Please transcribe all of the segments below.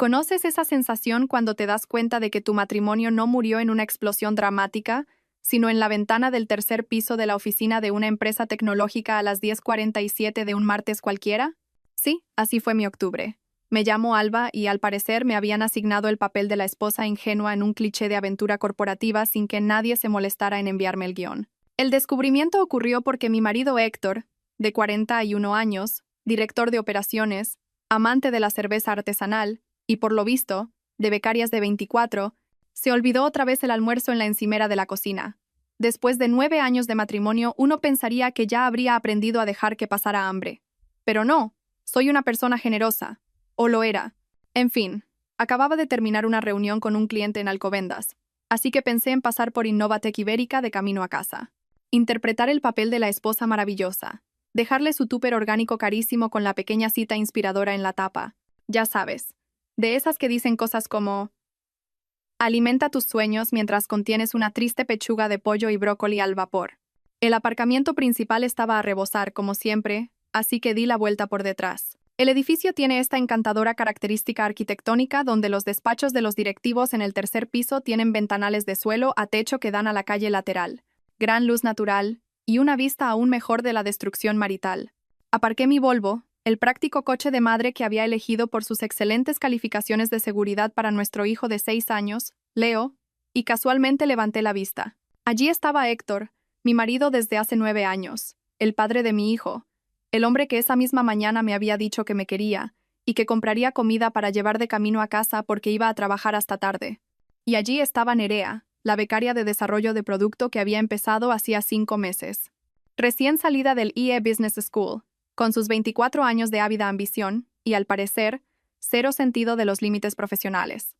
¿Conoces esa sensación cuando te das cuenta de que tu matrimonio no murió en una explosión dramática, sino en la ventana del tercer piso de la oficina de una empresa tecnológica a las 10:47 de un martes cualquiera? Sí, así fue mi octubre. Me llamo Alba y al parecer me habían asignado el papel de la esposa ingenua en un cliché de aventura corporativa sin que nadie se molestara en enviarme el guión. El descubrimiento ocurrió porque mi marido Héctor, de 41 años, director de operaciones, amante de la cerveza artesanal, y por lo visto, de becarias de 24, se olvidó otra vez el almuerzo en la encimera de la cocina. Después de 9 años de matrimonio, uno pensaría que ya habría aprendido a dejar que pasara hambre. Pero no, soy una persona generosa. O lo era. En fin, acababa de terminar una reunión con un cliente en Alcobendas, así que pensé en pasar por Innovatec Ibérica de camino a casa. Interpretar el papel de la esposa maravillosa. Dejarle su tupper orgánico carísimo con la pequeña cita inspiradora en la tapa. Ya sabes. De esas que dicen cosas como: alimenta tus sueños mientras contienes una triste pechuga de pollo y brócoli al vapor. El aparcamiento principal estaba a rebosar, como siempre, así que di la vuelta por detrás. El edificio tiene esta encantadora característica arquitectónica donde los despachos de los directivos en el tercer piso tienen ventanales de suelo a techo que dan a la calle lateral, gran luz natural y una vista aún mejor de la destrucción marital. Aparqué mi Volvo, el práctico coche de madre que había elegido por sus excelentes calificaciones de seguridad para nuestro hijo de 6 años, Leo, y casualmente levanté la vista. Allí estaba Héctor, mi marido desde hace 9 años, el padre de mi hijo, el hombre que esa misma mañana me había dicho que me quería y que compraría comida para llevar de camino a casa porque iba a trabajar hasta tarde. Y allí estaba Nerea, la becaria de desarrollo de producto que había empezado hacía 5 meses. Recién salida del IE Business School, con sus 24 años de ávida ambición y, al parecer, cero sentido de los límites profesionales.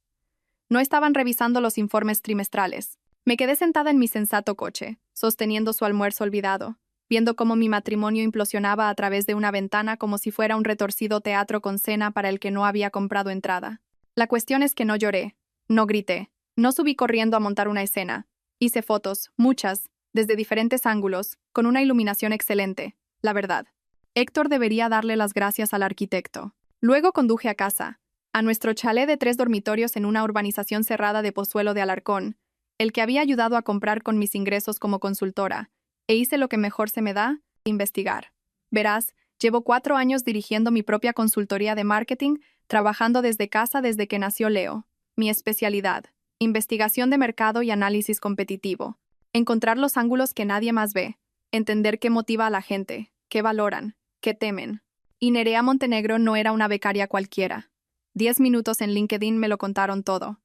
No estaban revisando los informes trimestrales. Me quedé sentada en mi sensato coche, sosteniendo su almuerzo olvidado, viendo cómo mi matrimonio implosionaba a través de una ventana como si fuera un retorcido teatro con cena para el que no había comprado entrada. La cuestión es que no lloré, no grité, no subí corriendo a montar una escena. Hice fotos, muchas, desde diferentes ángulos, con una iluminación excelente, la verdad. Héctor debería darle las gracias al arquitecto. Luego conduje a casa, a nuestro chalet de 3 dormitorios en una urbanización cerrada de Pozuelo de Alarcón, el que había ayudado a comprar con mis ingresos como consultora, e hice lo que mejor se me da: investigar. Verás, llevo 4 años dirigiendo mi propia consultoría de marketing, trabajando desde casa desde que nació Leo. Mi especialidad: investigación de mercado y análisis competitivo. Encontrar los ángulos que nadie más ve, entender qué motiva a la gente, qué valoran, qué temen. Y Nerea Montenegro no era una becaria cualquiera. 10 minutos en LinkedIn me lo contaron todo.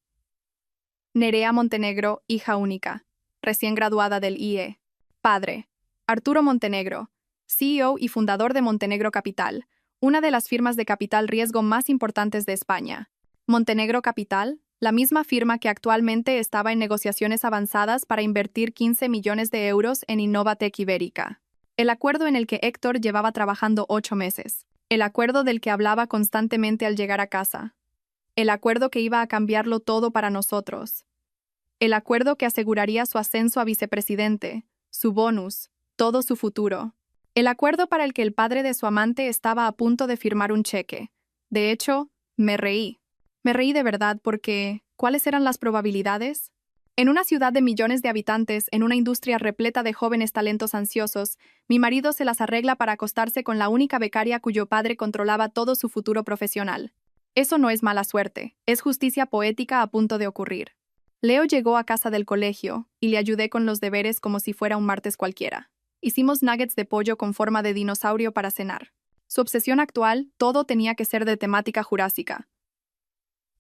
Nerea Montenegro, hija única, recién graduada del IE. Padre: Arturo Montenegro, CEO y fundador de Montenegro Capital, una de las firmas de capital riesgo más importantes de España. Montenegro Capital, la misma firma que actualmente estaba en negociaciones avanzadas para invertir 15 millones de euros en Innovatec Ibérica. El acuerdo en el que Héctor llevaba trabajando 8 meses. El acuerdo del que hablaba constantemente al llegar a casa. El acuerdo que iba a cambiarlo todo para nosotros. El acuerdo que aseguraría su ascenso a vicepresidente, su bonus, todo su futuro. El acuerdo para el que el padre de su amante estaba a punto de firmar un cheque. De hecho, me reí. Me reí de verdad porque, ¿cuáles eran las probabilidades? En una ciudad de millones de habitantes, en una industria repleta de jóvenes talentos ansiosos, mi marido se las arregla para acostarse con la única becaria cuyo padre controlaba todo su futuro profesional. Eso no es mala suerte, es justicia poética a punto de ocurrir. Leo llegó a casa del colegio y le ayudé con los deberes como si fuera un martes cualquiera. Hicimos nuggets de pollo con forma de dinosaurio para cenar. Su obsesión actual: todo tenía que ser de temática jurásica.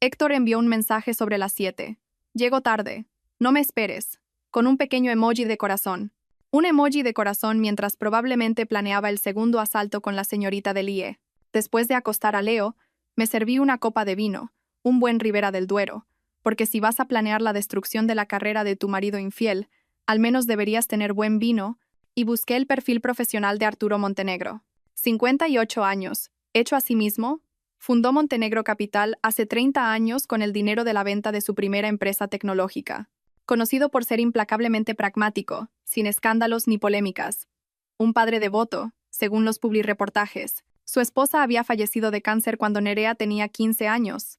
Héctor envió un mensaje sobre las 7. Llego tarde. No me esperes. Con un pequeño emoji de corazón. Un emoji de corazón mientras probablemente planeaba el segundo asalto con la señorita del IE. Después de acostar a Leo, me serví una copa de vino, un buen Ribera del Duero, porque si vas a planear la destrucción de la carrera de tu marido infiel, al menos deberías tener buen vino, y busqué el perfil profesional de Arturo Montenegro. 58 años, hecho a sí mismo, fundó Montenegro Capital hace 30 años con el dinero de la venta de su primera empresa tecnológica. Conocido por ser implacablemente pragmático, sin escándalos ni polémicas. Un padre devoto, según los publireportajes. Su esposa había fallecido de cáncer cuando Nerea tenía 15 años.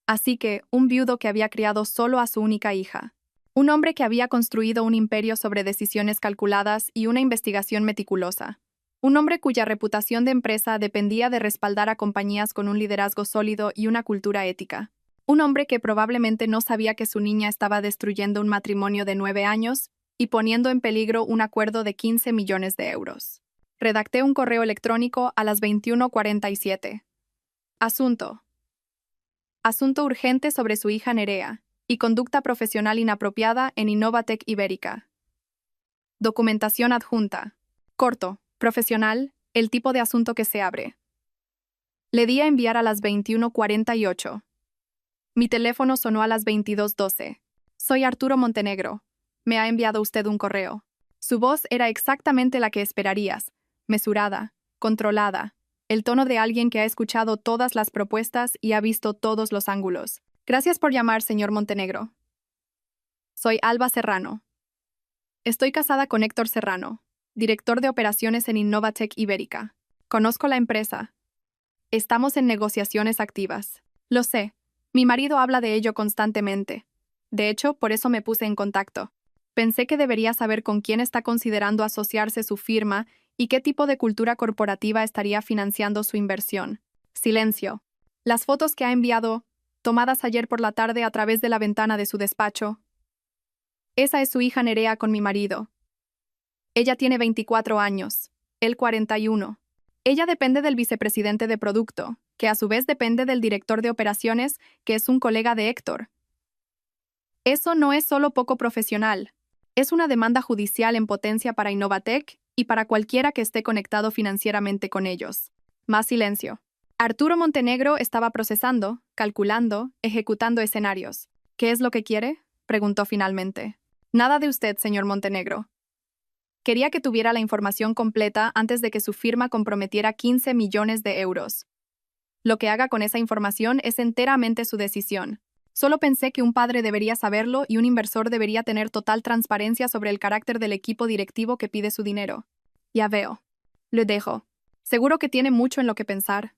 Así que, un viudo que había criado solo a su única hija. Un hombre que había construido un imperio sobre decisiones calculadas y una investigación meticulosa. Un hombre cuya reputación de empresa dependía de respaldar a compañías con un liderazgo sólido y una cultura ética. Un hombre que probablemente no sabía que su niña estaba destruyendo un matrimonio de 9 años y poniendo en peligro un acuerdo de 15 millones de euros. Redacté un correo electrónico a las 21:47. Asunto. Asunto urgente sobre su hija Nerea y conducta profesional inapropiada en Innovatec Ibérica. Documentación adjunta. Corto, profesional, el tipo de asunto que se abre. Le di a enviar a las 21:48. Mi teléfono sonó a las 22:12. Soy Arturo Montenegro. Me ha enviado usted un correo. Su voz era exactamente la que esperarías, mesurada, controlada, el tono de alguien que ha escuchado todas las propuestas y ha visto todos los ángulos. Gracias por llamar, señor Montenegro. Soy Alba Serrano. Estoy casada con Héctor Serrano, director de operaciones en Innovatec Ibérica. Conozco la empresa. Estamos en negociaciones activas. Lo sé. Mi marido habla de ello constantemente. De hecho, por eso me puse en contacto. Pensé que debería saber con quién está considerando asociarse su firma y qué tipo de cultura corporativa estaría financiando su inversión. Silencio. Las fotos que ha enviado, tomadas ayer por la tarde a través de la ventana de su despacho. Esa es su hija Nerea con mi marido. Ella tiene 24 años, él 41. Ella depende del vicepresidente de producto, que a su vez depende del director de operaciones, que es un colega de Héctor. Eso no es solo poco profesional. Es una demanda judicial en potencia para Innovatec y para cualquiera que esté conectado financieramente con ellos. Más silencio. Arturo Montenegro estaba procesando, calculando, ejecutando escenarios. ¿Qué es lo que quiere?, preguntó finalmente. Nada de usted, señor Montenegro. Quería que tuviera la información completa antes de que su firma comprometiera 15 millones de euros. Lo que haga con esa información es enteramente su decisión. Solo pensé que un padre debería saberlo y un inversor debería tener total transparencia sobre el carácter del equipo directivo que pide su dinero. Ya veo. Le dejo. Seguro que tiene mucho en lo que pensar.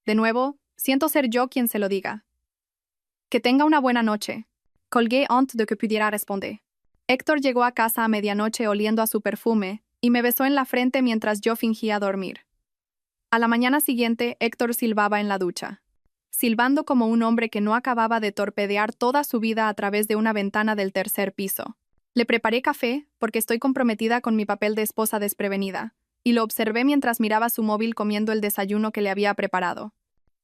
De nuevo, siento ser yo quien se lo diga. Que tenga una buena noche. Colgué antes de que pudiera responder. Héctor llegó a casa a medianoche oliendo a su perfume y me besó en la frente mientras yo fingía dormir. A la mañana siguiente, Héctor silbaba en la ducha. Silbando como un hombre que no acababa de torpedear toda su vida a través de una ventana del tercer piso. Le preparé café, porque estoy comprometida con mi papel de esposa desprevenida, y lo observé mientras miraba su móvil comiendo el desayuno que le había preparado.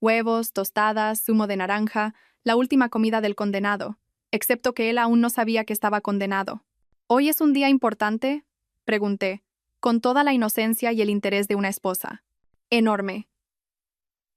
Huevos, tostadas, zumo de naranja, la última comida del condenado, excepto que él aún no sabía que estaba condenado. ¿Hoy es un día importante?, pregunté, con toda la inocencia y el interés de una esposa. Enorme.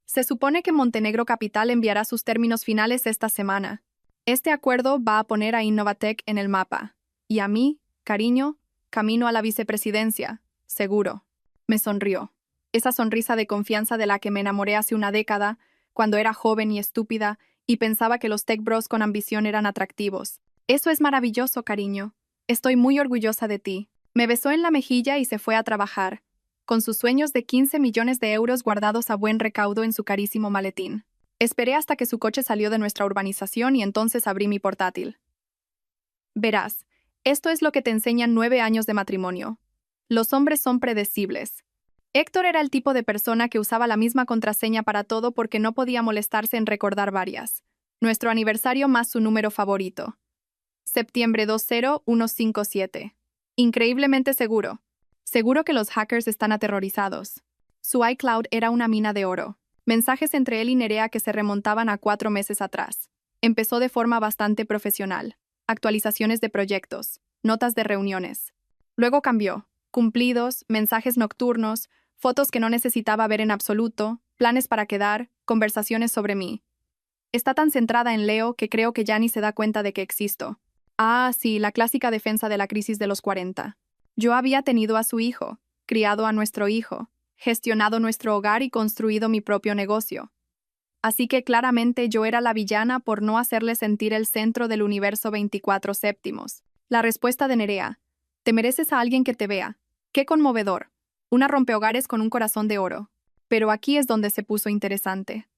Se supone que Montenegro Capital enviará sus términos finales esta semana. Este acuerdo va a poner a Innovatec en el mapa. Y a mí, cariño, camino a la vicepresidencia, seguro. Me sonrió. Esa sonrisa de confianza de la que me enamoré hace una década, cuando era joven y estúpida, y pensaba que los tech bros con ambición eran atractivos. Eso es maravilloso, cariño. Estoy muy orgullosa de ti. Me besó en la mejilla y se fue a trabajar, con sus sueños de 15 millones de euros guardados a buen recaudo en su carísimo maletín. Esperé hasta que su coche salió de nuestra urbanización y entonces abrí mi portátil. Verás, esto es lo que te enseñan 9 años de matrimonio. Los hombres son predecibles. Héctor era el tipo de persona que usaba la misma contraseña para todo porque no podía molestarse en recordar varias. Nuestro aniversario más su número favorito. Septiembre 20157. Increíblemente seguro. Seguro que los hackers están aterrorizados. Su iCloud era una mina de oro. Mensajes entre él y Nerea que se remontaban a 4 meses atrás. Empezó de forma bastante profesional. Actualizaciones de proyectos, notas de reuniones. Luego cambió. Cumplidos, mensajes nocturnos, fotos que no necesitaba ver en absoluto, planes para quedar, conversaciones sobre mí. Está tan centrada en Leo que creo que ya ni se da cuenta de que existo. Ah, sí, la clásica defensa de la crisis de los 40. Yo había tenido a su hijo, criado a nuestro hijo, gestionado nuestro hogar y construido mi propio negocio. Así que claramente yo era la villana por no hacerle sentir el centro del universo 24 séptimos. La respuesta de Nerea: te mereces a alguien que te vea. ¡Qué conmovedor! Una rompehogares con un corazón de oro. Pero aquí es donde se puso interesante.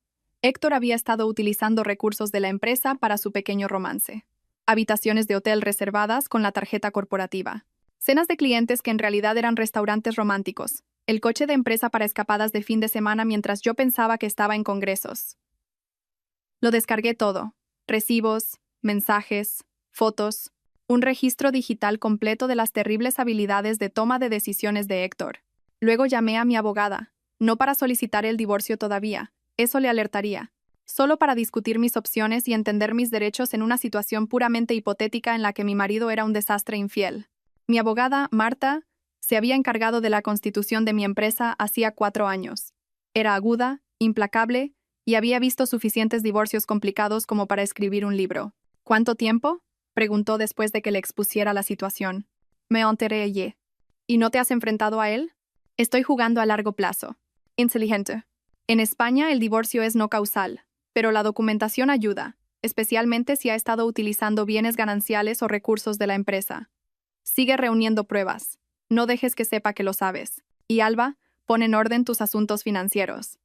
Héctor había estado utilizando recursos de la empresa para su pequeño romance. Habitaciones de hotel reservadas con la tarjeta corporativa. Cenas de clientes que en realidad eran restaurantes románticos. El coche de empresa para escapadas de fin de semana mientras yo pensaba que estaba en congresos. Lo descargué todo. Recibos, mensajes, fotos, un registro digital completo de las terribles habilidades de toma de decisiones de Héctor. Luego llamé a mi abogada, no para solicitar el divorcio todavía, eso le alertaría, solo para discutir mis opciones y entender mis derechos en una situación puramente hipotética en la que mi marido era un desastre infiel. Mi abogada, Marta, se había encargado de la constitución de mi empresa hacía 4 años. Era aguda, implacable, y había visto suficientes divorcios complicados como para escribir un libro. ¿Cuánto tiempo? Preguntó después de que le expusiera la situación. Me enteré ayer. ¿Y no te has enfrentado a él? Estoy jugando a largo plazo. Inteligente. En España el divorcio es no causal, pero la documentación ayuda, especialmente si ha estado utilizando bienes gananciales o recursos de la empresa. Sigue reuniendo pruebas. No dejes que sepa que lo sabes. Y Alba, pon en orden tus asuntos financieros.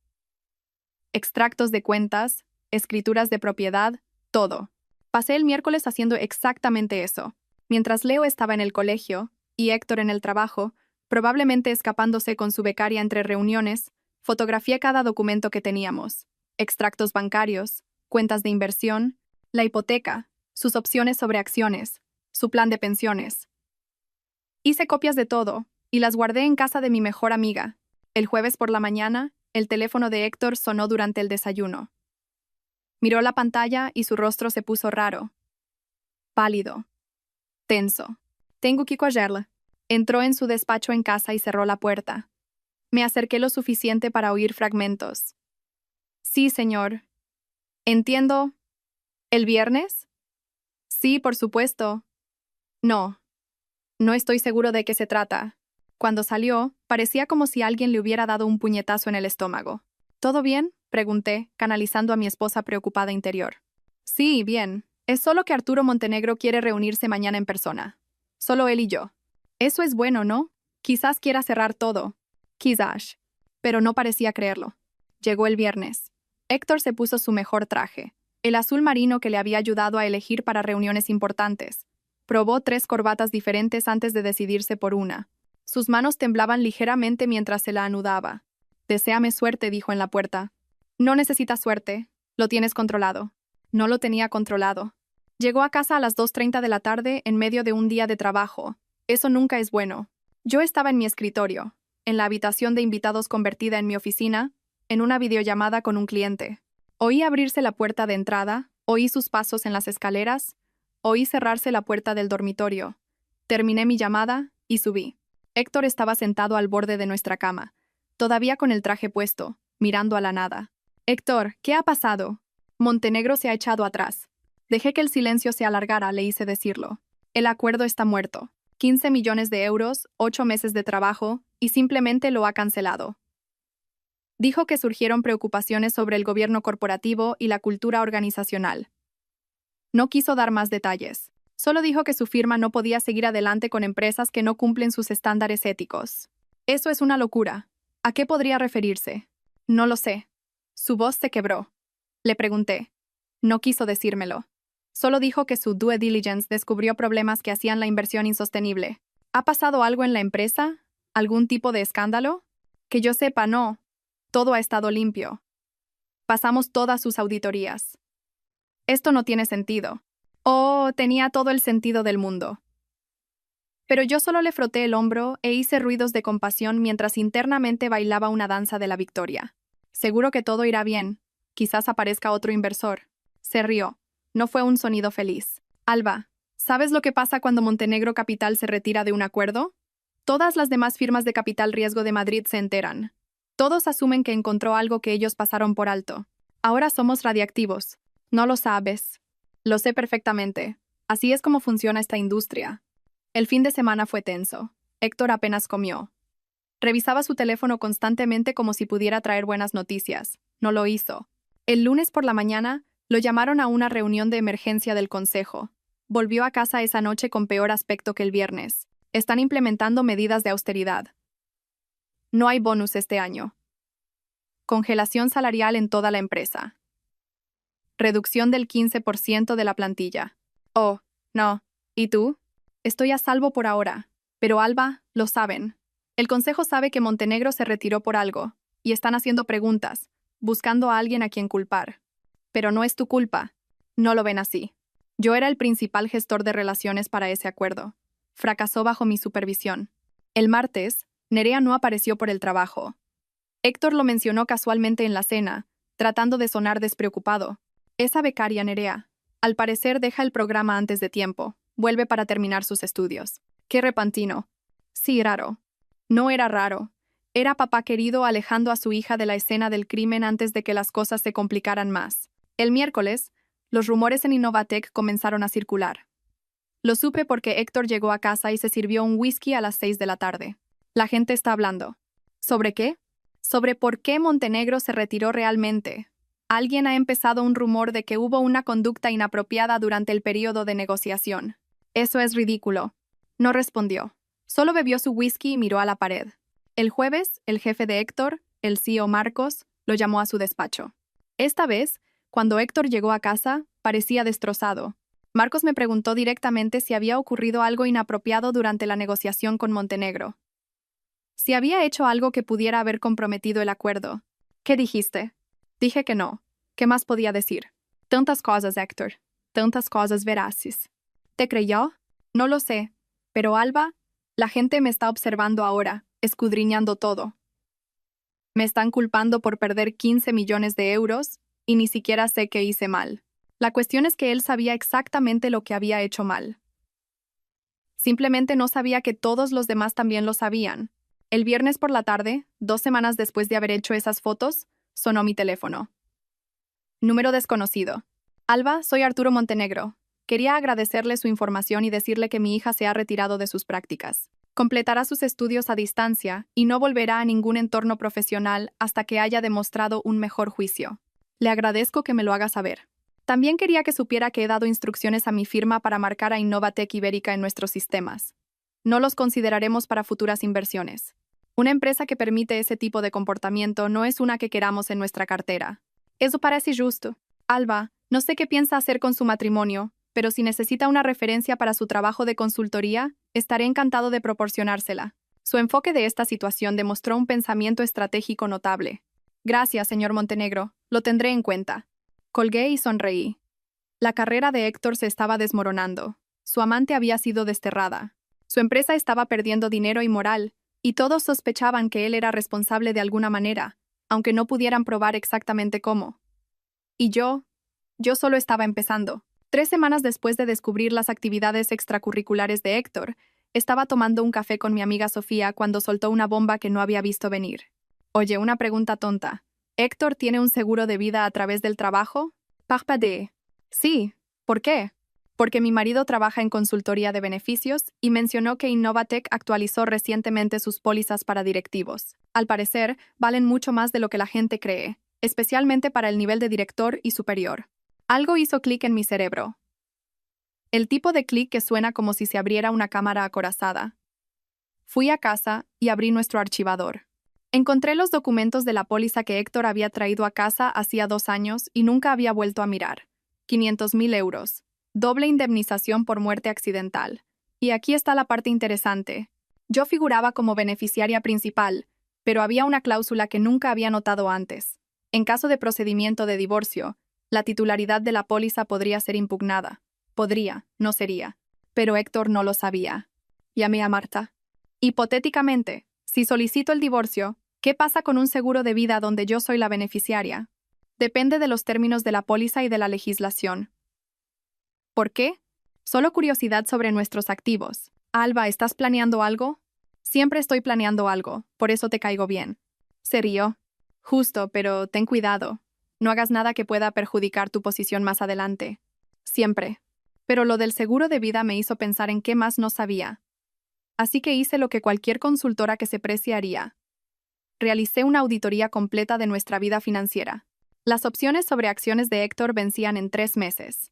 Extractos de cuentas, escrituras de propiedad, todo. Pasé el miércoles haciendo exactamente eso. Mientras Leo estaba en el colegio y Héctor en el trabajo, probablemente escapándose con su becaria entre reuniones, fotografié cada documento que teníamos. Extractos bancarios, cuentas de inversión, la hipoteca, sus opciones sobre acciones, su plan de pensiones. Hice copias de todo y las guardé en casa de mi mejor amiga. El jueves por la mañana, el teléfono de Héctor sonó durante el desayuno. Miró la pantalla y su rostro se puso raro. Pálido. Tenso. Tengo que cogerla. Entró en su despacho en casa y cerró la puerta. Me acerqué lo suficiente para oír fragmentos. Sí, señor. Entiendo. ¿El viernes? Sí, por supuesto. No. No estoy seguro de qué se trata. Cuando salió, parecía como si alguien le hubiera dado un puñetazo en el estómago. ¿Todo bien?, pregunté, canalizando a mi esposa preocupada interior. Sí, bien. Es solo que Arturo Montenegro quiere reunirse mañana en persona. Solo él y yo. Eso es bueno, ¿no? Quizás quiera cerrar todo. Quizás. Pero no parecía creerlo. Llegó el viernes. Héctor se puso su mejor traje, el azul marino que le había ayudado a elegir para reuniones importantes. Probó 3 corbatas diferentes antes de decidirse por una. Sus manos temblaban ligeramente mientras se la anudaba. Deséame suerte, dijo en la puerta. No necesitas suerte. Lo tienes controlado. No lo tenía controlado. Llegó a casa a las 2:30 de la tarde en medio de un día de trabajo. Eso nunca es bueno. Yo estaba en mi escritorio, en la habitación de invitados convertida en mi oficina, en una videollamada con un cliente. Oí abrirse la puerta de entrada, oí sus pasos en las escaleras, oí cerrarse la puerta del dormitorio. Terminé mi llamada y subí. Héctor estaba sentado al borde de nuestra cama, todavía con el traje puesto, mirando a la nada. Héctor, ¿qué ha pasado? Montenegro se ha echado atrás. Dejé que el silencio se alargara, le hice decirlo. El acuerdo está muerto. 15 millones de euros, 8 meses de trabajo, y simplemente lo ha cancelado. Dijo que surgieron preocupaciones sobre el gobierno corporativo y la cultura organizacional. No quiso dar más detalles. Solo dijo que su firma no podía seguir adelante con empresas que no cumplen sus estándares éticos. Eso es una locura. ¿A qué podría referirse? No lo sé. Su voz se quebró. Le pregunté. No quiso decírmelo. Solo dijo que su due diligence descubrió problemas que hacían la inversión insostenible. ¿Ha pasado algo en la empresa? ¿Algún tipo de escándalo? Que yo sepa, no. Todo ha estado limpio. Pasamos todas sus auditorías. Esto no tiene sentido. Oh, tenía todo el sentido del mundo. Pero yo solo le froté el hombro e hice ruidos de compasión mientras internamente bailaba una danza de la victoria. Seguro que todo irá bien. Quizás aparezca otro inversor. Se rió. No fue un sonido feliz. Alba, ¿sabes lo que pasa cuando Montenegro Capital se retira de un acuerdo? Todas las demás firmas de capital riesgo de Madrid se enteran. Todos asumen que encontró algo que ellos pasaron por alto. Ahora somos radiactivos. No lo sabes. Lo sé perfectamente. Así es como funciona esta industria. El fin de semana fue tenso. Héctor apenas comió. Revisaba su teléfono constantemente como si pudiera traer buenas noticias. No lo hizo. El lunes por la mañana, lo llamaron a una reunión de emergencia del consejo. Volvió a casa esa noche con peor aspecto que el viernes. Están implementando medidas de austeridad. No hay bonus este año. Congelación salarial en toda la empresa. Reducción del 15% de la plantilla. Oh, no. ¿Y tú? Estoy a salvo por ahora. Pero Alba, lo saben. El consejo sabe que Montenegro se retiró por algo, y están haciendo preguntas, buscando a alguien a quien culpar. Pero no es tu culpa. No lo ven así. Yo era el principal gestor de relaciones para ese acuerdo. Fracasó bajo mi supervisión. El martes, Nerea no apareció por el trabajo. Héctor lo mencionó casualmente en la cena, tratando de sonar despreocupado. Esa becaria Nerea, al parecer deja el programa antes de tiempo, vuelve para terminar sus estudios. Qué repentino. Sí, raro. No era raro. Era papá querido alejando a su hija de la escena del crimen antes de que las cosas se complicaran más. El miércoles, los rumores en Innovatec comenzaron a circular. Lo supe porque Héctor llegó a casa y se sirvió un whisky a las 6 de la tarde. La gente está hablando. ¿Sobre qué? Sobre por qué Montenegro se retiró realmente. Alguien ha empezado un rumor de que hubo una conducta inapropiada durante el periodo de negociación. Eso es ridículo. No respondió. Solo bebió su whisky y miró a la pared. El jueves, el jefe de Héctor, el CEO Marcos, lo llamó a su despacho. Esta vez, cuando Héctor llegó a casa, parecía destrozado. Marcos me preguntó directamente si había ocurrido algo inapropiado durante la negociación con Montenegro. Si había hecho algo que pudiera haber comprometido el acuerdo. ¿Qué dijiste? Dije que no. ¿Qué más podía decir? Tantas cosas, Héctor. Tantas cosas veraces. ¿Te creyó? No lo sé. Pero Alba, la gente me está observando ahora, escudriñando todo. Me están culpando por perder 15 millones de euros y ni siquiera sé qué hice mal. La cuestión es que él sabía exactamente lo que había hecho mal. Simplemente no sabía que todos los demás también lo sabían. El viernes por la tarde, 2 semanas después de haber hecho esas fotos, sonó mi teléfono. Número desconocido. Alba, soy Arturo Montenegro. Quería agradecerle su información y decirle que mi hija se ha retirado de sus prácticas. Completará sus estudios a distancia y no volverá a ningún entorno profesional hasta que haya demostrado un mejor juicio. Le agradezco que me lo haga saber. También quería que supiera que he dado instrucciones a mi firma para marcar a Innovatec Ibérica en nuestros sistemas. No los consideraremos para futuras inversiones. Una empresa que permite ese tipo de comportamiento no es una que queramos en nuestra cartera. Eso parece justo. Alba, no sé qué piensa hacer con su matrimonio, pero si necesita una referencia para su trabajo de consultoría, estaré encantado de proporcionársela. Su enfoque de esta situación demostró un pensamiento estratégico notable. Gracias, señor Montenegro. Lo tendré en cuenta. Colgué y sonreí. La carrera de Héctor se estaba desmoronando. Su amante había sido desterrada. Su empresa estaba perdiendo dinero y moral, y todos sospechaban que él era responsable de alguna manera, aunque no pudieran probar exactamente cómo. Y yo solo estaba empezando. 3 semanas después de descubrir las actividades extracurriculares de Héctor, estaba tomando un café con mi amiga Sofía cuando soltó una bomba que no había visto venir. Oye, una pregunta tonta. ¿Héctor tiene un seguro de vida a través del trabajo? Parpadee. Sí. ¿Por qué? Porque mi marido trabaja en consultoría de beneficios y mencionó que Innovatec actualizó recientemente sus pólizas para directivos. Al parecer, valen mucho más de lo que la gente cree, especialmente para el nivel de director y superior. Algo hizo clic en mi cerebro. El tipo de clic que suena como si se abriera una cámara acorazada. Fui a casa y abrí nuestro archivador. Encontré los documentos de la póliza que Héctor había traído a casa hacía 2 años y nunca había vuelto a mirar. 500.000 euros. Doble indemnización por muerte accidental. Y aquí está la parte interesante. Yo figuraba como beneficiaria principal, pero había una cláusula que nunca había notado antes. En caso de procedimiento de divorcio, la titularidad de la póliza podría ser impugnada. Podría, no sería. Pero Héctor no lo sabía. Llamé a Marta. Hipotéticamente, si solicito el divorcio, ¿qué pasa con un seguro de vida donde yo soy la beneficiaria? Depende de los términos de la póliza y de la legislación. ¿Por qué? Solo curiosidad sobre nuestros activos. Alba, ¿estás planeando algo? Siempre estoy planeando algo, por eso te caigo bien. Se rió. Justo, pero ten cuidado. No hagas nada que pueda perjudicar tu posición más adelante. Siempre. Pero lo del seguro de vida me hizo pensar en qué más no sabía. Así que hice lo que cualquier consultora que se precie haría. Realicé una auditoría completa de nuestra vida financiera. Las opciones sobre acciones de Héctor vencían en 3 meses.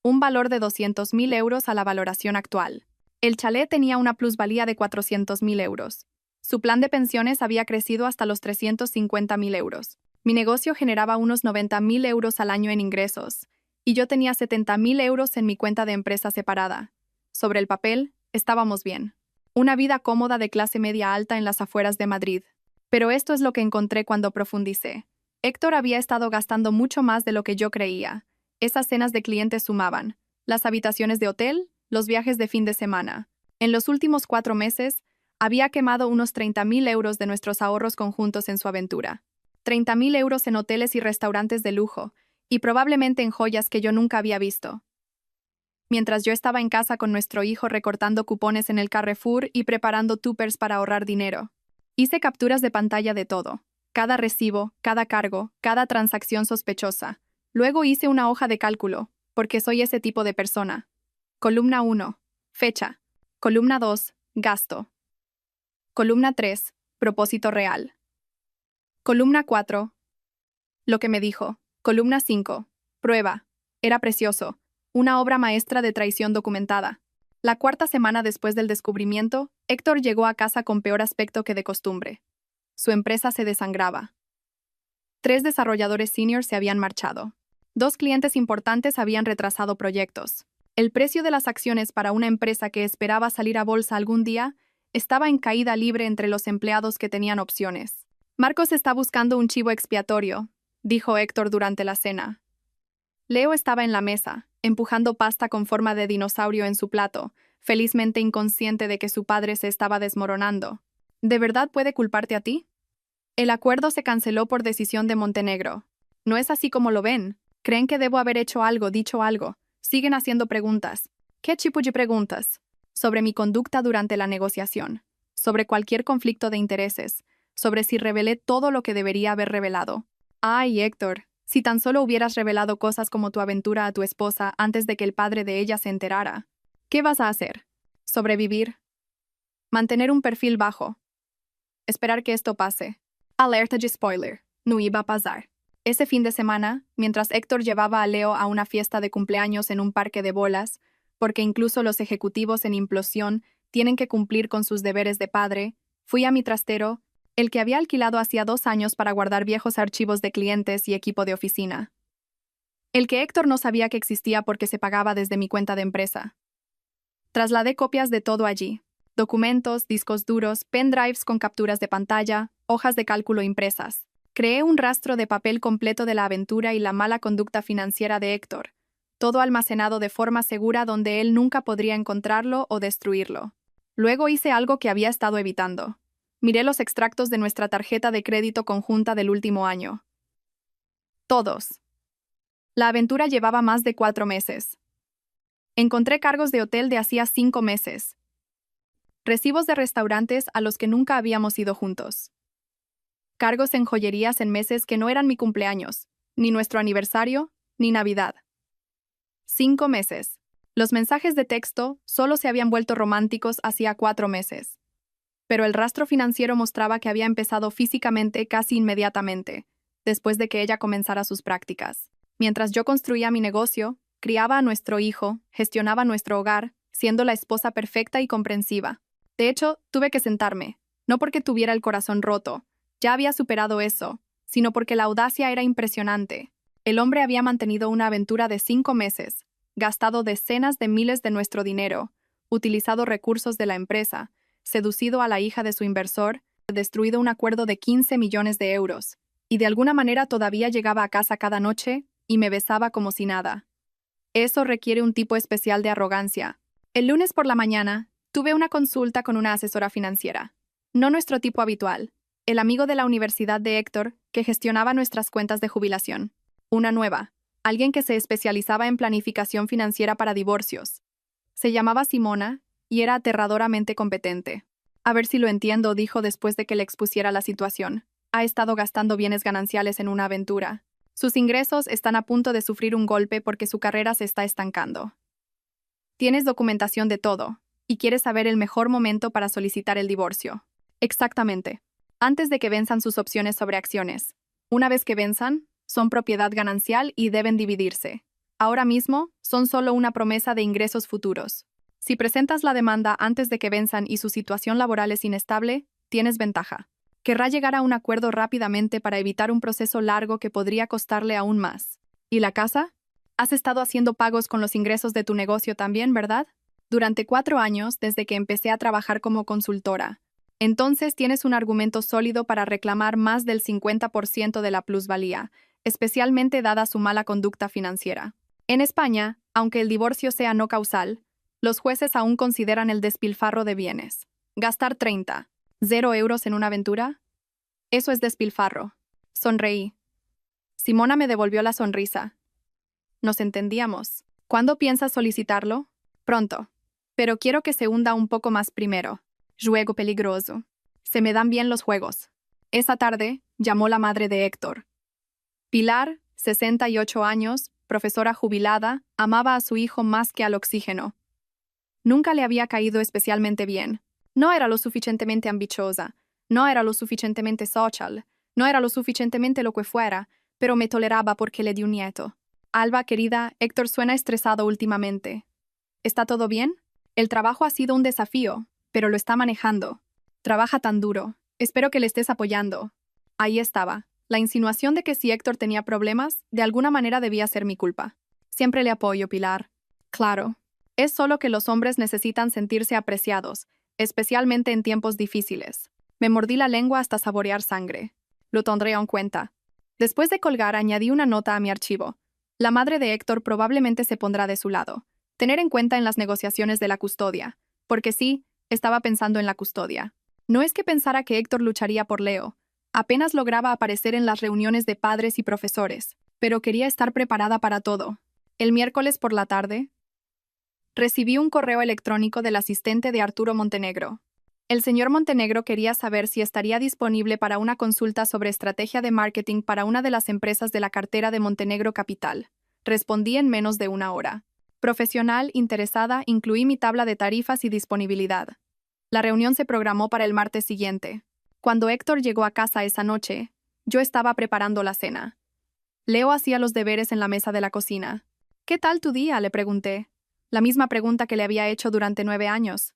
Un valor de 200.000 euros a la valoración actual. El chalet tenía una plusvalía de 400.000 euros. Su plan de pensiones había crecido hasta los 350.000 euros. Mi negocio generaba unos 90.000 euros al año en ingresos, y yo tenía 70.000 euros en mi cuenta de empresa separada. Sobre el papel, estábamos bien. Una vida cómoda de clase media alta en las afueras de Madrid. Pero esto es lo que encontré cuando profundicé. Héctor había estado gastando mucho más de lo que yo creía. Esas cenas de clientes sumaban, las habitaciones de hotel, los viajes de fin de semana. En los últimos 4 meses, había quemado unos 30.000 euros de nuestros ahorros conjuntos en su aventura. 30.000 euros en hoteles y restaurantes de lujo, y probablemente en joyas que yo nunca había visto. Mientras yo estaba en casa con nuestro hijo recortando cupones en el Carrefour y preparando tuppers para ahorrar dinero. Hice capturas de pantalla de todo. Cada recibo, cada cargo, cada transacción sospechosa. Luego hice una hoja de cálculo, porque soy ese tipo de persona. Columna 1. Fecha. Columna 2. Gasto. Columna 3. Propósito real. Columna 4. Lo que me dijo. Columna 5. Prueba. Era precioso. Una obra maestra de traición documentada. La cuarta semana después del descubrimiento, Héctor llegó a casa con peor aspecto que de costumbre. Su empresa se desangraba. 3 desarrolladores senior se habían marchado. 2 clientes importantes habían retrasado proyectos. El precio de las acciones para una empresa que esperaba salir a bolsa algún día estaba en caída libre entre los empleados que tenían opciones. Marcos está buscando un chivo expiatorio, dijo Héctor durante la cena. Leo estaba en la mesa, empujando pasta con forma de dinosaurio en su plato, felizmente inconsciente de que su padre se estaba desmoronando. ¿De verdad puede culparte a ti? El acuerdo se canceló por decisión de Montenegro. No es así como lo ven. Creen que debo haber hecho algo, dicho algo. Siguen haciendo preguntas. ¿Qué tipo de preguntas? Sobre mi conducta durante la negociación. Sobre cualquier conflicto de intereses. Sobre si revelé todo lo que debería haber revelado. Ay, Héctor, si tan solo hubieras revelado cosas como tu aventura a tu esposa antes de que el padre de ella se enterara. ¿Qué vas a hacer? ¿Sobrevivir? Mantener un perfil bajo. Esperar que esto pase. Alerta de spoiler. No iba a pasar. Ese fin de semana, mientras Héctor llevaba a Leo a una fiesta de cumpleaños en un parque de bolas, porque incluso los ejecutivos en implosión tienen que cumplir con sus deberes de padre, fui a mi trastero, el que había alquilado hacía 2 años para guardar viejos archivos de clientes y equipo de oficina. El que Héctor no sabía que existía porque se pagaba desde mi cuenta de empresa. Trasladé copias de todo allí. Documentos, discos duros, pendrives con capturas de pantalla, hojas de cálculo impresas. Creé un rastro de papel completo de la aventura y la mala conducta financiera de Héctor, todo almacenado de forma segura donde él nunca podría encontrarlo o destruirlo. Luego hice algo que había estado evitando. Miré los extractos de nuestra tarjeta de crédito conjunta del último año. Todos. La aventura llevaba más de 4 meses. Encontré cargos de hotel de hacía 5 meses. Recibos de restaurantes a los que nunca habíamos ido juntos. Cargos en joyerías en meses que no eran mi cumpleaños, ni nuestro aniversario, ni Navidad. 5 meses. Los mensajes de texto solo se habían vuelto románticos hacía 4 meses. Pero el rastro financiero mostraba que había empezado físicamente casi inmediatamente, después de que ella comenzara sus prácticas. Mientras yo construía mi negocio, criaba a nuestro hijo, gestionaba nuestro hogar, siendo la esposa perfecta y comprensiva. De hecho, tuve que sentarme, no porque tuviera el corazón roto, ya había superado eso, sino porque la audacia era impresionante. El hombre había mantenido una aventura de 5 meses, gastado decenas de miles de nuestro dinero, utilizado recursos de la empresa, seducido a la hija de su inversor, destruido un acuerdo de 15 millones de euros, y de alguna manera todavía llegaba a casa cada noche y me besaba como si nada. Eso requiere un tipo especial de arrogancia. El lunes por la mañana, tuve una consulta con una asesora financiera. No nuestro tipo habitual, el amigo de la universidad de Héctor, que gestionaba nuestras cuentas de jubilación. Una nueva, alguien que se especializaba en planificación financiera para divorcios. Se llamaba Simona y era aterradoramente competente. A ver si lo entiendo, dijo después de que le expusiera la situación. Ha estado gastando bienes gananciales en una aventura. Sus ingresos están a punto de sufrir un golpe porque su carrera se está estancando. Tienes documentación de todo, y quieres saber el mejor momento para solicitar el divorcio. Exactamente. Antes de que venzan sus opciones sobre acciones. Una vez que venzan, son propiedad ganancial y deben dividirse. Ahora mismo, son solo una promesa de ingresos futuros. Si presentas la demanda antes de que venzan y su situación laboral es inestable, tienes ventaja. Querrá llegar a un acuerdo rápidamente para evitar un proceso largo que podría costarle aún más. ¿Y la casa? Has estado haciendo pagos con los ingresos de tu negocio también, ¿verdad? Durante 4 años, desde que empecé a trabajar como consultora. Entonces tienes un argumento sólido para reclamar más del 50% de la plusvalía, especialmente dada su mala conducta financiera. En España, aunque el divorcio sea no causal, los jueces aún consideran el despilfarro de bienes. Gastar 0 euros en una aventura. Eso es despilfarro. Sonreí. Simona me devolvió la sonrisa. Nos entendíamos. ¿Cuándo piensas solicitarlo? Pronto. Pero quiero que se hunda un poco más primero. Juego peligroso. Se me dan bien los juegos. Esa tarde, llamó la madre de Héctor. Pilar, 68 años, profesora jubilada, amaba a su hijo más que al oxígeno. Nunca le había caído especialmente bien. No era lo suficientemente ambiciosa, no era lo suficientemente social, no era lo suficientemente lo que fuera, pero me toleraba porque le di un nieto. Alba, querida, Héctor suena estresado últimamente. ¿Está todo bien? El trabajo ha sido un desafío, pero lo está manejando. Trabaja tan duro. Espero que le estés apoyando. Ahí estaba. La insinuación de que si Héctor tenía problemas, de alguna manera debía ser mi culpa. Siempre le apoyo, Pilar. Claro. Es solo que los hombres necesitan sentirse apreciados, especialmente en tiempos difíciles. Me mordí la lengua hasta saborear sangre. Lo tendré en cuenta. Después de colgar, añadí una nota a mi archivo. La madre de Héctor probablemente se pondrá de su lado. Tener en cuenta en las negociaciones de la custodia. Porque sí, estaba pensando en la custodia. No es que pensara que Héctor lucharía por Leo. Apenas lograba aparecer en las reuniones de padres y profesores, pero quería estar preparada para todo. El miércoles por la tarde, recibí un correo electrónico del asistente de Arturo Montenegro. El señor Montenegro quería saber si estaría disponible para una consulta sobre estrategia de marketing para una de las empresas de la cartera de Montenegro Capital. Respondí en menos de una hora. Profesional, interesada, incluí mi tabla de tarifas y disponibilidad. La reunión se programó para el martes siguiente. Cuando Héctor llegó a casa esa noche, yo estaba preparando la cena. Leo hacía los deberes en la mesa de la cocina. ¿Qué tal tu día?, le pregunté. La misma pregunta que le había hecho durante 9 años.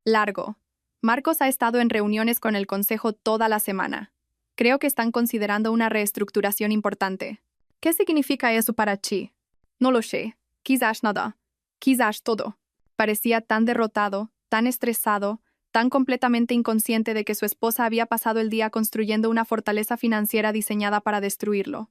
Largo. Marcos ha estado en reuniones con el consejo toda la semana. Creo que están considerando una reestructuración importante. ¿Qué significa eso para ti? No lo sé. Quizás nada. Quizás todo. Parecía tan derrotado, tan estresado, tan completamente inconsciente de que su esposa había pasado el día construyendo una fortaleza financiera diseñada para destruirlo.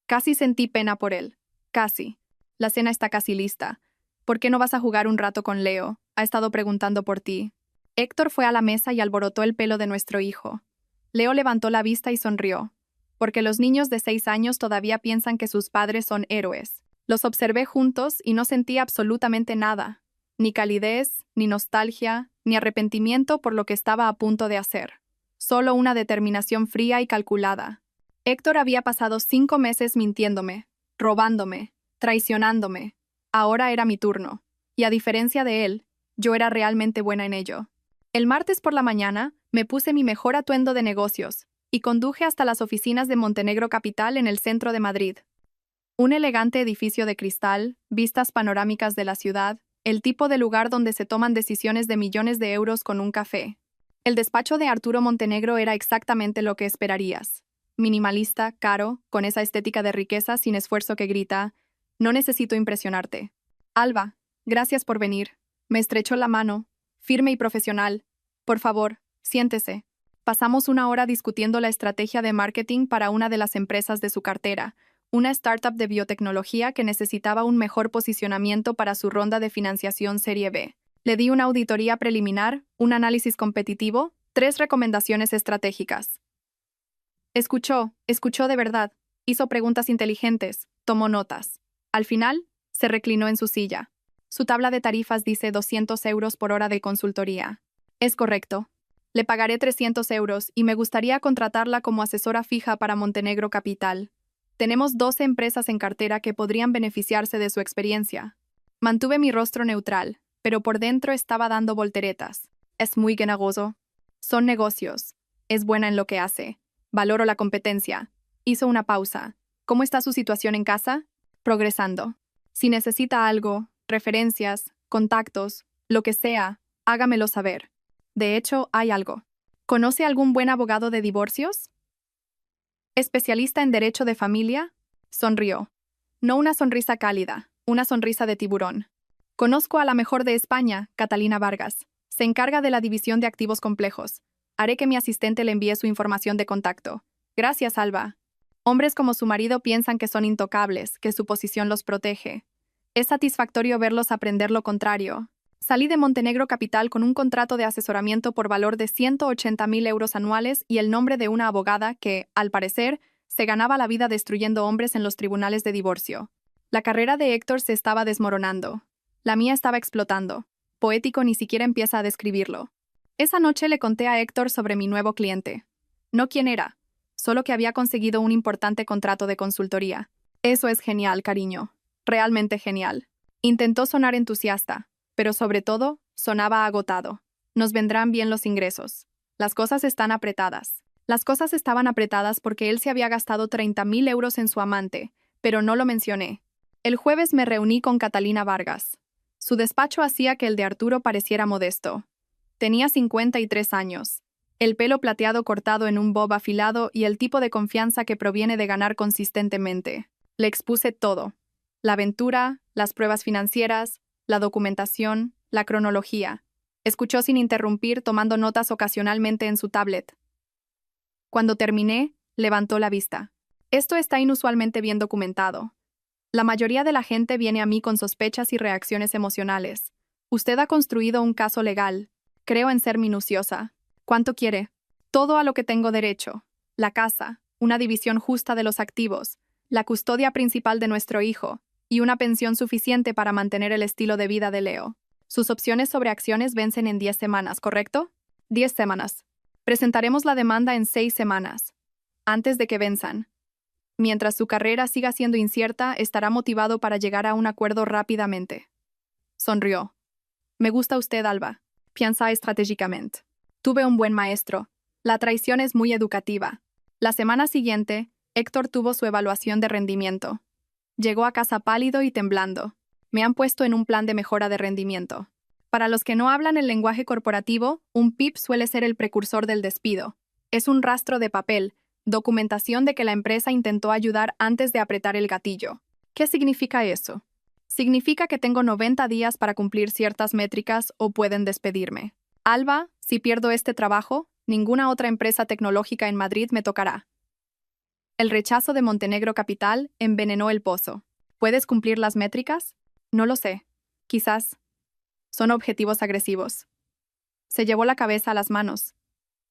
Casi sentí pena por él. Casi. La cena está casi lista. ¿Por qué no vas a jugar un rato con Leo? Ha estado preguntando por ti. Héctor fue a la mesa y alborotó el pelo de nuestro hijo. Leo levantó la vista y sonrió. Porque los niños de 6 años todavía piensan que sus padres son héroes. Los observé juntos y no sentí absolutamente nada. Ni calidez, ni nostalgia, ni arrepentimiento por lo que estaba a punto de hacer. Solo una determinación fría y calculada. Héctor había pasado 5 meses mintiéndome, robándome, traicionándome. Ahora era mi turno. Y a diferencia de él, yo era realmente buena en ello. El martes por la mañana, me puse mi mejor atuendo de negocios y conduje hasta las oficinas de Montenegro Capital en el centro de Madrid. Un elegante edificio de cristal, vistas panorámicas de la ciudad, el tipo de lugar donde se toman decisiones de millones de euros con un café. El despacho de Arturo Montenegro era exactamente lo que esperarías. Minimalista, caro, con esa estética de riqueza sin esfuerzo que grita: no necesito impresionarte. Alba, gracias por venir. Me estrechó la mano, firme y profesional. Por favor, siéntese. Pasamos una hora discutiendo la estrategia de marketing para una de las empresas de su cartera, una startup de biotecnología que necesitaba un mejor posicionamiento para su ronda de financiación Serie B. Le di una auditoría preliminar, un análisis competitivo, 3 recomendaciones estratégicas. Escuchó de verdad, hizo preguntas inteligentes, tomó notas. Al final, se reclinó en su silla. Su tabla de tarifas dice 200 euros por hora de consultoría. Es correcto. Le pagaré 300 euros y me gustaría contratarla como asesora fija para Montenegro Capital. Tenemos 12 empresas en cartera que podrían beneficiarse de su experiencia. Mantuve mi rostro neutral, pero por dentro estaba dando volteretas. Es muy ganagoso. Son negocios. Es buena en lo que hace. Valoro la competencia. Hizo una pausa. ¿Cómo está su situación en casa? Progresando. Si necesita algo, referencias, contactos, lo que sea, hágamelo saber. De hecho, hay algo. ¿Conoce algún buen abogado de divorcios? ¿Especialista en derecho de familia? Sonrió. No una sonrisa cálida, una sonrisa de tiburón. Conozco a la mejor de España, Catalina Vargas. Se encarga de la división de activos complejos. Haré que mi asistente le envíe su información de contacto. Gracias, Alba. Hombres como su marido piensan que son intocables, que su posición los protege. Es satisfactorio verlos aprender lo contrario. Salí de Montenegro Capital con un contrato de asesoramiento por valor de 180.000 euros anuales y el nombre de una abogada que, al parecer, se ganaba la vida destruyendo hombres en los tribunales de divorcio. La carrera de Héctor se estaba desmoronando. La mía estaba explotando. Poético ni siquiera empieza a describirlo. Esa noche le conté a Héctor sobre mi nuevo cliente. No quién era, solo que había conseguido un importante contrato de consultoría. Eso es genial, cariño. Realmente genial. Intentó sonar entusiasta, pero sobre todo, sonaba agotado. Nos vendrán bien los ingresos. Las cosas están apretadas. Las cosas estaban apretadas porque él se había gastado 30.000 euros en su amante, pero no lo mencioné. El jueves me reuní con Catalina Vargas. Su despacho hacía que el de Arturo pareciera modesto. Tenía 53 años. El pelo plateado cortado en un bob afilado y el tipo de confianza que proviene de ganar consistentemente. Le expuse todo. La aventura, las pruebas financieras, la documentación, la cronología. Escuchó sin interrumpir, tomando notas ocasionalmente en su tablet. Cuando terminé, levantó la vista. Esto está inusualmente bien documentado. La mayoría de la gente viene a mí con sospechas y reacciones emocionales. Usted ha construido un caso legal. Creo en ser minuciosa. ¿Cuánto quiere? Todo a lo que tengo derecho. La casa, una división justa de los activos, la custodia principal de nuestro hijo, y una pensión suficiente para mantener el estilo de vida de Leo. Sus opciones sobre acciones vencen en 10 semanas, ¿correcto? 10 semanas. Presentaremos la demanda en 6 semanas, antes de que venzan. Mientras su carrera siga siendo incierta, estará motivado para llegar a un acuerdo rápidamente. Sonrió. Me gusta usted, Alba. Piensa estratégicamente. Tuve un buen maestro. La traición es muy educativa. La semana siguiente, Héctor tuvo su evaluación de rendimiento. Llegó a casa pálido y temblando. Me han puesto en un plan de mejora de rendimiento. Para los que no hablan el lenguaje corporativo, un PIP suele ser el precursor del despido. Es un rastro de papel, documentación de que la empresa intentó ayudar antes de apretar el gatillo. ¿Qué significa eso? Significa que tengo 90 días para cumplir ciertas métricas o pueden despedirme. Alba, si pierdo este trabajo, ninguna otra empresa tecnológica en Madrid me tocará. El rechazo de Montenegro Capital envenenó el pozo. ¿Puedes cumplir las métricas? No lo sé. Quizás. Son objetivos agresivos. Se llevó la cabeza a las manos.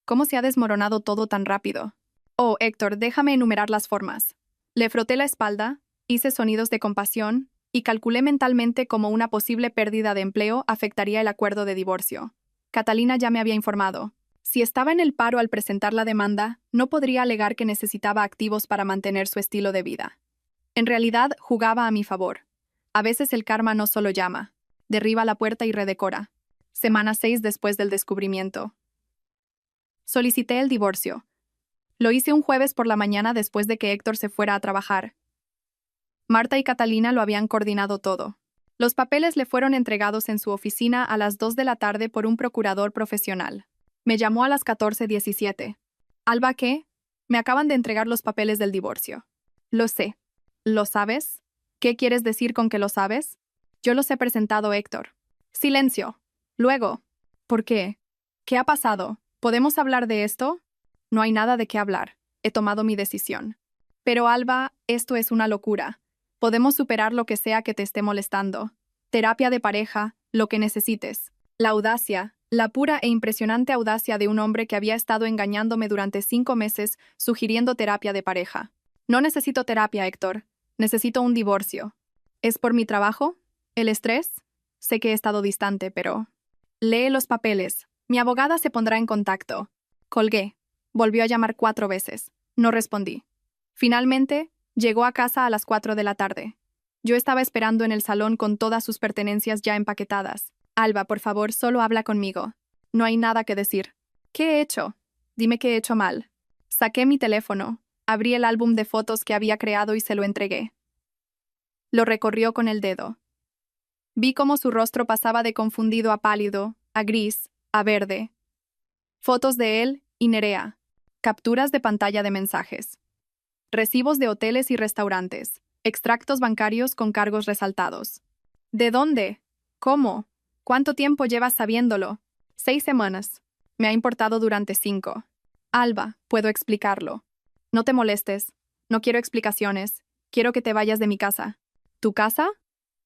¿Cómo se ha desmoronado todo tan rápido? Oh, Héctor, déjame enumerar las formas. Le froté la espalda, hice sonidos de compasión y calculé mentalmente cómo una posible pérdida de empleo afectaría el acuerdo de divorcio. Catalina ya me había informado. Si estaba en el paro al presentar la demanda, no podría alegar que necesitaba activos para mantener su estilo de vida. En realidad, jugaba a mi favor. A veces el karma no solo llama, derriba la puerta y redecora. Semana 6 después del descubrimiento. Solicité el divorcio. Lo hice un jueves por la mañana después de que Héctor se fuera a trabajar. Marta y Catalina lo habían coordinado todo. Los papeles le fueron entregados en su oficina a las 2 de la tarde por un procurador profesional. Me llamó a las 14:17. Alba, ¿qué? Me acaban de entregar los papeles del divorcio. Lo sé. ¿Lo sabes? ¿Qué quieres decir con que lo sabes? Yo los he presentado, Héctor. Silencio. Luego. ¿Por qué? ¿Qué ha pasado? ¿Podemos hablar de esto? No hay nada de qué hablar. He tomado mi decisión. Pero Alba, esto es una locura. Podemos superar lo que sea que te esté molestando. Terapia de pareja, lo que necesites. La audacia, la pura e impresionante audacia de un hombre que había estado engañándome durante 5 meses, sugiriendo terapia de pareja. No necesito terapia, Héctor. Necesito un divorcio. ¿Es por mi trabajo? ¿El estrés? Sé que he estado distante, pero... Lee los papeles. Mi abogada se pondrá en contacto. Colgué. Volvió a llamar 4 veces. No respondí. Finalmente, llegó a casa a las 4 de la tarde. Yo estaba esperando en el salón con todas sus pertenencias ya empaquetadas. Alba, por favor, solo habla conmigo. No hay nada que decir. ¿Qué he hecho? Dime qué he hecho mal. Saqué mi teléfono, abrí el álbum de fotos que había creado y se lo entregué. Lo recorrió con el dedo. Vi cómo su rostro pasaba de confundido a pálido, a gris, a verde. Fotos de él Y Nerea. Capturas de pantalla de mensajes. Recibos de hoteles y restaurantes. Extractos bancarios con cargos resaltados. ¿De dónde? ¿Cómo? ¿Cuánto tiempo llevas sabiéndolo? 6 semanas. Me ha importado durante 5. Alba, puedo explicarlo. No te molestes. No quiero explicaciones. Quiero que te vayas de mi casa. ¿Tu casa?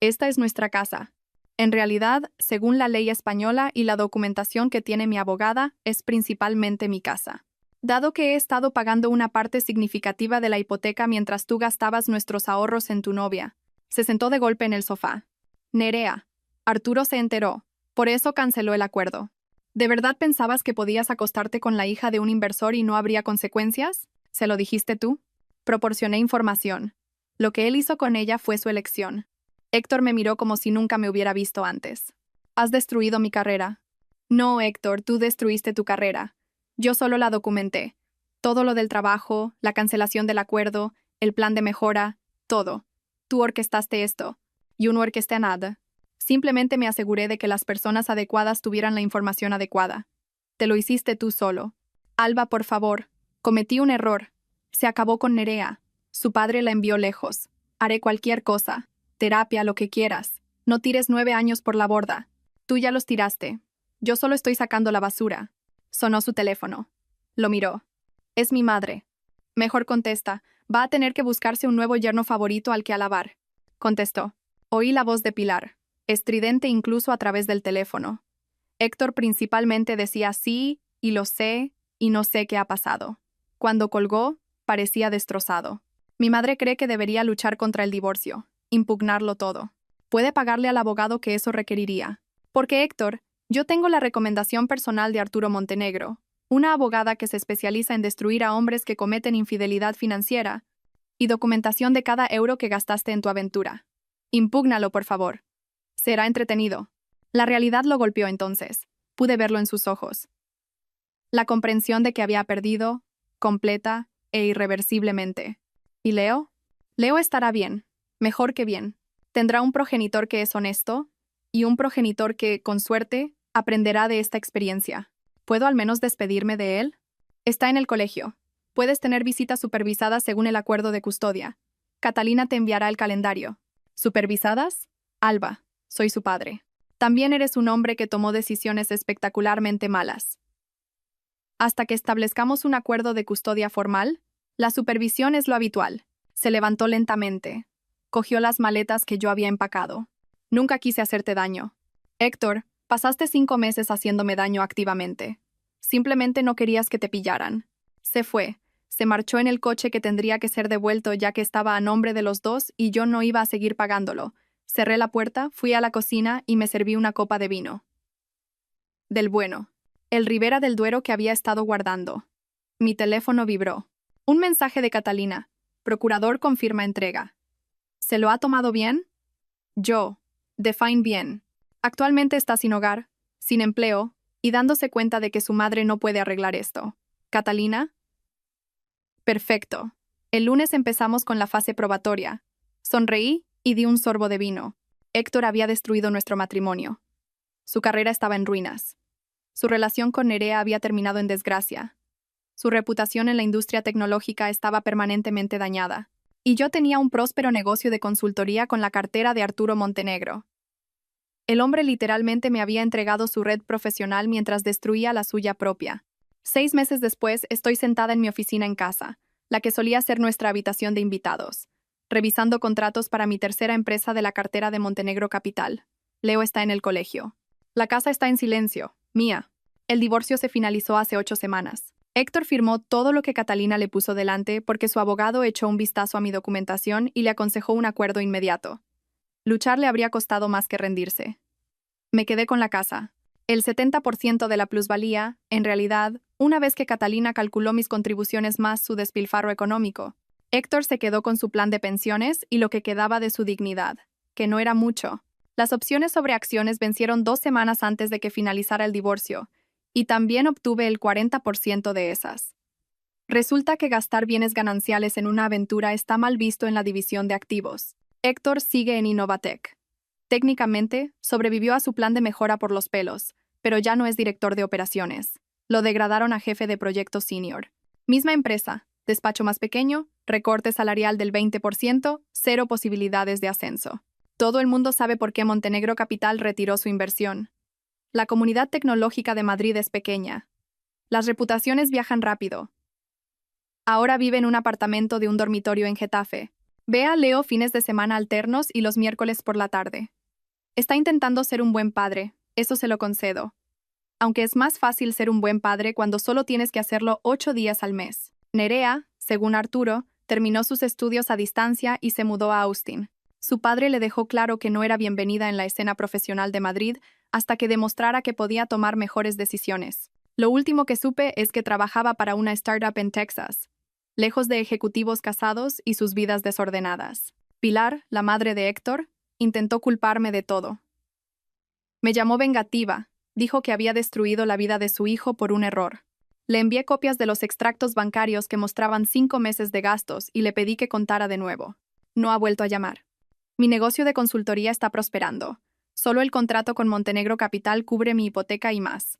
Esta es nuestra casa. En realidad, según la ley española y la documentación que tiene mi abogada, es principalmente mi casa. Dado que he estado pagando una parte significativa de la hipoteca mientras tú gastabas nuestros ahorros en tu novia. Se sentó de golpe en el sofá. Nerea. Arturo se enteró. Por eso canceló el acuerdo. ¿De verdad pensabas que podías acostarte con la hija de un inversor y no habría consecuencias? ¿Se lo dijiste tú? Proporcioné información. Lo que él hizo con ella fue su elección. Héctor me miró como si nunca me hubiera visto antes. Has destruido mi carrera. No, Héctor, tú destruiste tu carrera. Yo solo la documenté. Todo lo del trabajo, la cancelación del acuerdo, el plan de mejora, todo. Tú orquestaste esto. Yo no orquesté nada. Simplemente me aseguré de que las personas adecuadas tuvieran la información adecuada. Te lo hiciste tú solo. Alba, por favor. Cometí un error. Se acabó con Nerea. Su padre la envió lejos. Haré cualquier cosa. Terapia, lo que quieras. No tires 9 años por la borda. Tú ya los tiraste. Yo solo estoy sacando la basura. Sonó su teléfono. Lo miró. Es mi madre. Mejor contesta. Va a tener que buscarse un nuevo yerno favorito al que alabar. Contestó. Oí la voz de Pilar, estridente incluso a través del teléfono. Héctor principalmente decía sí, y lo sé, y no sé qué ha pasado. Cuando colgó, parecía destrozado. Mi madre cree que debería luchar contra el divorcio, impugnarlo todo. Puede pagarle al abogado que eso requeriría. Porque Héctor, yo tengo la recomendación personal de Arturo Montenegro, una abogada que se especializa en destruir a hombres que cometen infidelidad financiera, y documentación de cada euro que gastaste en tu aventura. Impúgnalo, por favor. Será entretenido. La realidad lo golpeó entonces. Pude verlo en sus ojos. La comprensión de que había perdido, completa e irreversiblemente. ¿Y Leo? Leo estará bien, mejor que bien. Tendrá un progenitor que es honesto, y un progenitor que, con suerte, aprenderá de esta experiencia. ¿Puedo al menos despedirme de él? Está en el colegio. Puedes tener visitas supervisadas según el acuerdo de custodia. Catalina te enviará el calendario. ¿Supervisadas? Alba, soy su padre. También eres un hombre que tomó decisiones espectacularmente malas. Hasta que establezcamos un acuerdo de custodia formal, la supervisión es lo habitual. Se levantó lentamente. Cogió las maletas que yo había empacado. Nunca quise hacerte daño. Héctor, pasaste 5 meses haciéndome daño activamente. Simplemente no querías que te pillaran. Se fue. Se marchó en el coche que tendría que ser devuelto ya que estaba a nombre de los dos y yo no iba a seguir pagándolo. Cerré la puerta, fui a la cocina y me serví una copa de vino. Del bueno. El Ribera del Duero que había estado guardando. Mi teléfono vibró. Un mensaje de Catalina. Procurador confirma entrega. ¿Se lo ha tomado bien? Yo. Define bien. Actualmente está sin hogar, sin empleo, y dándose cuenta de que su madre no puede arreglar esto. ¿Catalina? Perfecto. El lunes empezamos con la fase probatoria. Sonreí y di un sorbo de vino. Héctor había destruido nuestro matrimonio. Su carrera estaba en ruinas. Su relación con Nerea había terminado en desgracia. Su reputación en la industria tecnológica estaba permanentemente dañada. Y yo tenía un próspero negocio de consultoría con la cartera de Arturo Montenegro. El hombre literalmente me había entregado su red profesional mientras destruía la suya propia. 6 meses después, estoy sentada en mi oficina en casa, la que solía ser nuestra habitación de invitados, revisando contratos para mi tercera empresa de la cartera de Montenegro Capital. Leo está en el colegio. La casa está en silencio, mía. El divorcio se finalizó hace 8 semanas. Héctor firmó todo lo que Catalina le puso delante porque su abogado echó un vistazo a mi documentación y le aconsejó un acuerdo inmediato. Luchar le habría costado más que rendirse. Me quedé con la casa. El 70% de la plusvalía, en realidad, una vez que Catalina calculó mis contribuciones más su despilfarro económico. Héctor se quedó con su plan de pensiones y lo que quedaba de su dignidad, que no era mucho. Las opciones sobre acciones vencieron 2 semanas antes de que finalizara el divorcio, y también obtuve el 40% de esas. Resulta que gastar bienes gananciales en una aventura está mal visto en la división de activos. Héctor sigue en Innovatec. Técnicamente, sobrevivió a su plan de mejora por los pelos, pero ya no es director de operaciones. Lo degradaron a jefe de proyecto senior. Misma empresa, despacho más pequeño, recorte salarial del 20%, cero posibilidades de ascenso. Todo el mundo sabe por qué Montenegro Capital retiró su inversión. La comunidad tecnológica de Madrid es pequeña. Las reputaciones viajan rápido. Ahora vive en un apartamento de un dormitorio en Getafe. Ve a Leo fines de semana alternos y los miércoles por la tarde. Está intentando ser un buen padre, eso se lo concedo. Aunque es más fácil ser un buen padre cuando solo tienes que hacerlo 8 días al mes. Nerea, según Arturo, terminó sus estudios a distancia y se mudó a Austin. Su padre le dejó claro que no era bienvenida en la escena profesional de Madrid hasta que demostrara que podía tomar mejores decisiones. Lo último que supe es que trabajaba para una startup en Texas, lejos de ejecutivos casados y sus vidas desordenadas. Pilar, la madre de Héctor, intentó culparme de todo. Me llamó vengativa, dijo que había destruido la vida de su hijo por un error. Le envié copias de los extractos bancarios que mostraban 5 meses de gastos y le pedí que contara de nuevo. No ha vuelto a llamar. Mi negocio de consultoría está prosperando. Solo el contrato con Montenegro Capital cubre mi hipoteca y más.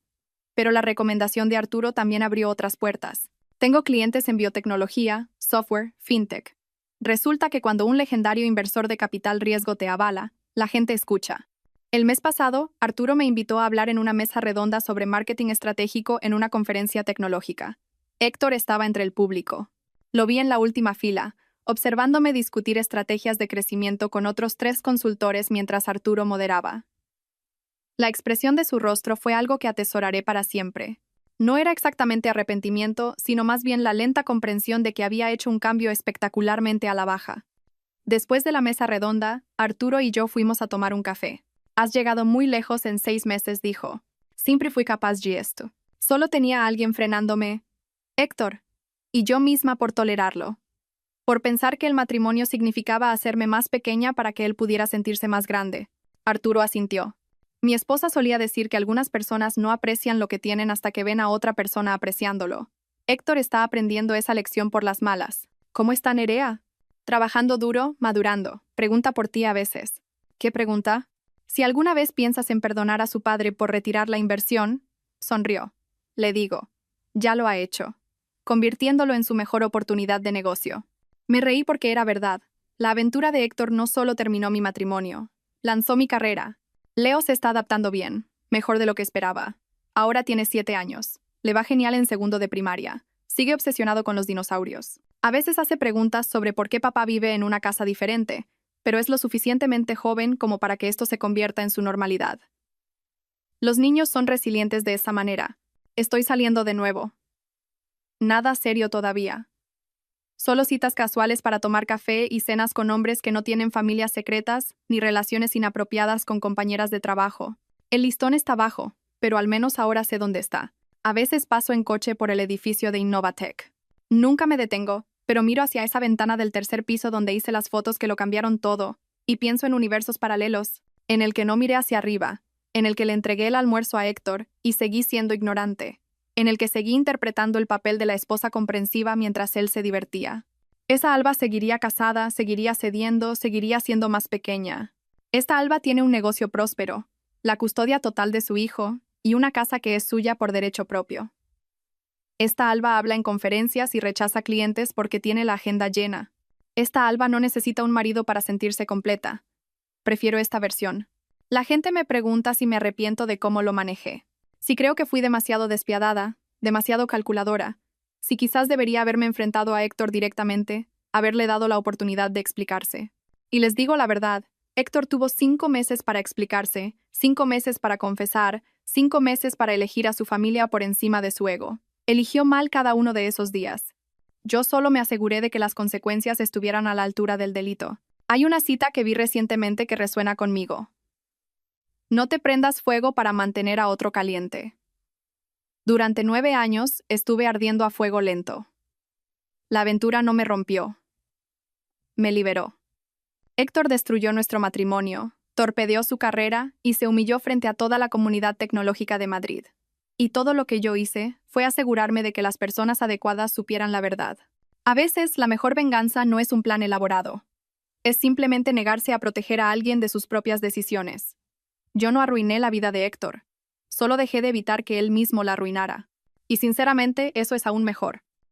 Pero la recomendación de Arturo también abrió otras puertas. Tengo clientes en biotecnología, software, fintech. Resulta que cuando un legendario inversor de capital riesgo te avala, la gente escucha. El mes pasado, Arturo me invitó a hablar en una mesa redonda sobre marketing estratégico en una conferencia tecnológica. Héctor estaba entre el público. Lo vi en la última fila, observándome discutir estrategias de crecimiento con otros 3 consultores mientras Arturo moderaba. La expresión de su rostro fue algo que atesoraré para siempre. No era exactamente arrepentimiento, sino más bien la lenta comprensión de que había hecho un cambio espectacularmente a la baja. Después de la mesa redonda, Arturo y yo fuimos a tomar un café. Has llegado muy lejos en 6 meses, dijo. Siempre fui capaz de esto. Solo tenía a alguien frenándome. Héctor. Y yo misma por tolerarlo. Por pensar que el matrimonio significaba hacerme más pequeña para que él pudiera sentirse más grande. Arturo asintió. Mi esposa solía decir que algunas personas no aprecian lo que tienen hasta que ven a otra persona apreciándolo. Héctor está aprendiendo esa lección por las malas. ¿Cómo está Nerea? Trabajando duro, madurando. Pregunta por ti a veces. ¿Qué pregunta? Si alguna vez piensas en perdonar a su padre por retirar la inversión, sonrió. Le digo, ya lo ha hecho, convirtiéndolo en su mejor oportunidad de negocio. Me reí porque era verdad. La aventura de Héctor no solo terminó mi matrimonio, lanzó mi carrera. Leo se está adaptando bien, mejor de lo que esperaba. Ahora tiene 7 años. Le va genial en segundo de primaria. Sigue obsesionado con los dinosaurios. A veces hace preguntas sobre por qué papá vive en una casa diferente, pero es lo suficientemente joven como para que esto se convierta en su normalidad. Los niños son resilientes de esa manera. Estoy saliendo de nuevo. Nada serio todavía. Solo citas casuales para tomar café y cenas con hombres que no tienen familias secretas ni relaciones inapropiadas con compañeras de trabajo. El listón está bajo, pero al menos ahora sé dónde está. A veces paso en coche por el edificio de Innovatech. Nunca me detengo, pero miro hacia esa ventana del 3er piso donde hice las fotos que lo cambiaron todo, y pienso en universos paralelos, en el que no miré hacia arriba, en el que le entregué el almuerzo a Héctor y seguí siendo ignorante, en el que seguí interpretando el papel de la esposa comprensiva mientras él se divertía. Esa Alba seguiría casada, seguiría cediendo, seguiría siendo más pequeña. Esta Alba tiene un negocio próspero, la custodia total de su hijo y una casa que es suya por derecho propio. Esta Alba habla en conferencias y rechaza clientes porque tiene la agenda llena. Esta Alba no necesita un marido para sentirse completa. Prefiero esta versión. La gente me pregunta si me arrepiento de cómo lo manejé. Si creo que fui demasiado despiadada, demasiado calculadora, si quizás debería haberme enfrentado a Héctor directamente, haberle dado la oportunidad de explicarse. Y les digo la verdad, Héctor tuvo 5 meses para explicarse, 5 meses para confesar, 5 meses para elegir a su familia por encima de su ego. Eligió mal cada uno de esos días. Yo solo me aseguré de que las consecuencias estuvieran a la altura del delito. Hay una cita que vi recientemente que resuena conmigo. No te prendas fuego para mantener a otro caliente. Durante 9 años estuve ardiendo a fuego lento. La aventura no me rompió. Me liberó. Héctor destruyó nuestro matrimonio, torpedeó su carrera y se humilló frente a toda la comunidad tecnológica de Madrid. Y todo lo que yo hice fue asegurarme de que las personas adecuadas supieran la verdad. A veces, la mejor venganza no es un plan elaborado. Es simplemente negarse a proteger a alguien de sus propias decisiones. Yo no arruiné la vida de Héctor. Solo dejé de evitar que él mismo la arruinara. Y sinceramente, eso es aún mejor.